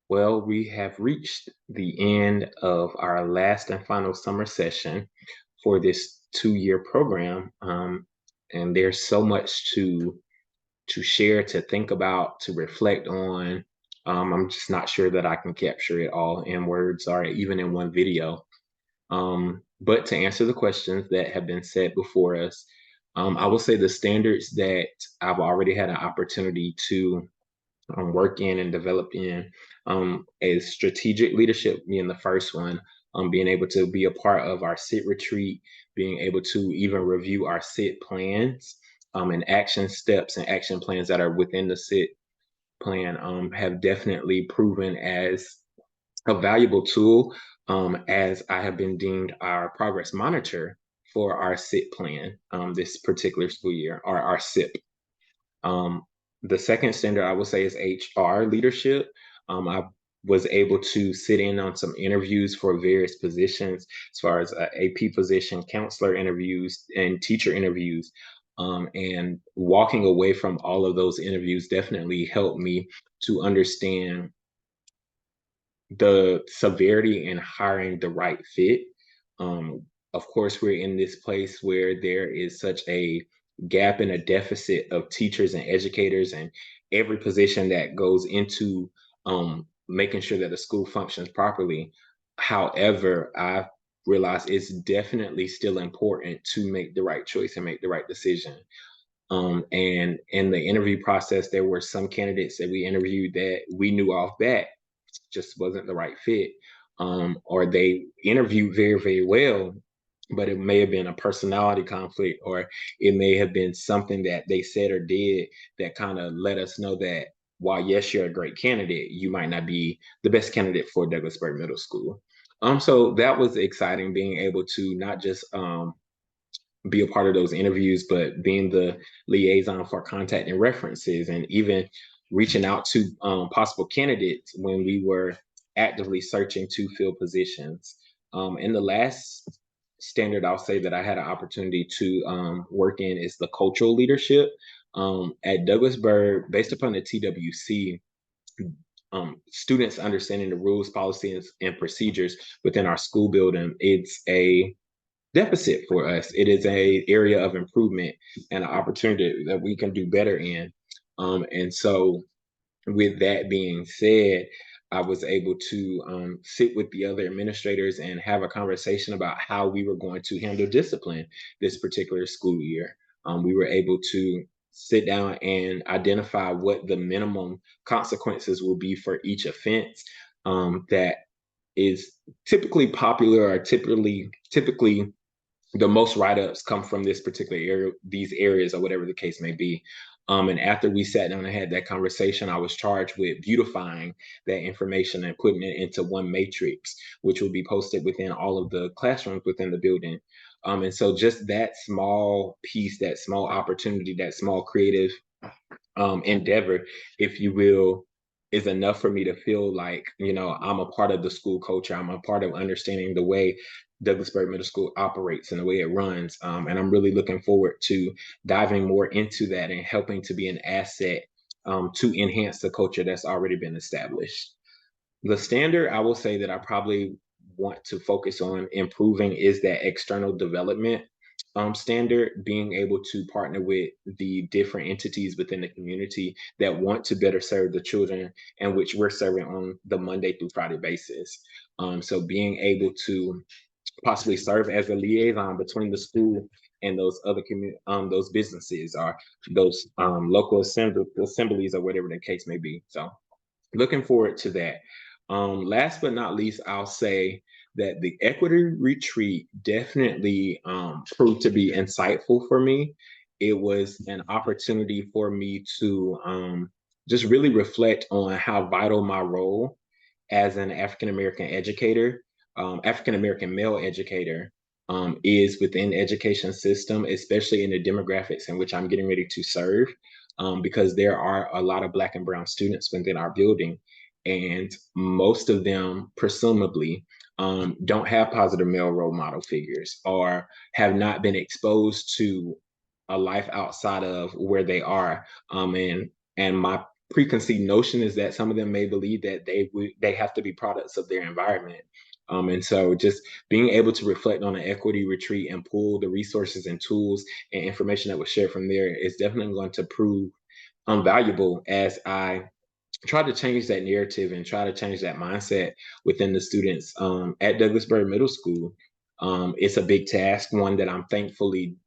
Well, we have reached the end of our last and final summer session for this 2-year program, and there's so much to share, to think about, to reflect on. I'm just not sure that I can capture it all in words or even in one video. But to answer the questions that have been said before us, I will say the standards that I've already had an opportunity to work in and develop in is strategic leadership being the first one, being able to be a part of our sit retreat, being able to even review our sit plans and action steps and action plans that are within the sit plan have definitely proven as a valuable tool, as I have been deemed our progress monitor for our sit plan this particular school year, or our SIP. um, the second standard I would say is HR leadership. I was able to sit in on some interviews for various positions, as far as AP position, counselor interviews, and teacher interviews. And walking away from all of those interviews definitely helped me to understand the severity in hiring the right fit. Of course, we're in this place where there is such a gap and a deficit of teachers and educators, and every position that goes into making sure that the school functions properly. However, I realize it's definitely still important to make the right choice and make the right decision. And in the interview process, there were some candidates that we interviewed that we knew off bat just wasn't the right fit. Or they interviewed very, very well, but it may have been a personality conflict, or it may have been something that they said or did that kind of let us know that while yes, you're a great candidate, you might not be the best candidate for Douglasburg Middle School. So that was exciting, being able to not just be a part of those interviews, but being the liaison for contact and references, and even reaching out to possible candidates when we were actively searching to fill positions. And the last standard I'll say that I had an opportunity to work in is the cultural leadership. At Douglasburg, based upon the TWC, students understanding the rules, policies, and procedures within our school building, it's a deficit for us. It is a area of improvement and an opportunity that we can do better in. And so, with that being said, I was able to sit with the other administrators and have a conversation about how we were going to handle discipline this particular school year. We were able to sit down and identify what the minimum consequences will be for each offense that is typically popular, or typically the most write-ups come from this particular area, these areas, or whatever the case may be. And after we sat down and had that conversation, I was charged with beautifying that information and putting it into one matrix, which will be posted within all of the classrooms within the building. And so just that small piece, that small opportunity, that small creative endeavor, if you will, is enough for me to feel like, I'm a part of the school culture. I'm a part of understanding the way Douglasburg Middle School operates and the way it runs. And I'm really looking forward to diving more into that and helping to be an asset to enhance the culture that's already been established. The standard I will say that I probably want to focus on improving is that external development standard, being able to partner with the different entities within the community that want to better serve the children, and which we're serving on the Monday through Friday basis. So being able to possibly serve as a liaison between the school and those other those businesses, or those local assemblies, or whatever the case may be. So looking forward to that. Last but not least, I'll say that the equity retreat definitely proved to be insightful for me. It was an opportunity for me to just really reflect on how vital my role as an African American educator, African American male educator, is within the education system, especially in the demographics in which I'm getting ready to serve, because there are a lot of Black and Brown students within our building, and most of them, presumably, don't have positive male role model figures, or have not been exposed to a life outside of where they are. And my preconceived notion is that some of them may believe that they have to be products of their environment. And so just being able to reflect on an equity retreat and pull the resources and tools and information that was shared from there is definitely going to prove valuable as I try to change that narrative and try to change that mindset within the students at Douglasbury Middle School. It's a big task, one that I thankfully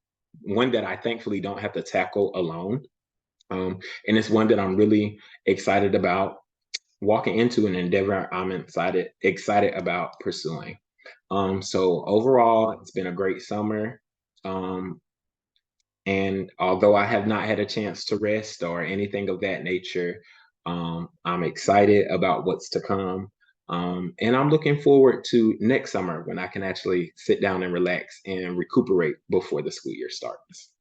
don't have to tackle alone. And it's one that I'm really excited about walking into, an endeavor I'm excited about pursuing. So overall, it's been a great summer. Um, and although I have not had a chance to rest or anything of that nature, I'm excited about what's to come. And I'm looking forward to next summer when I can actually sit down and relax and recuperate before the school year starts.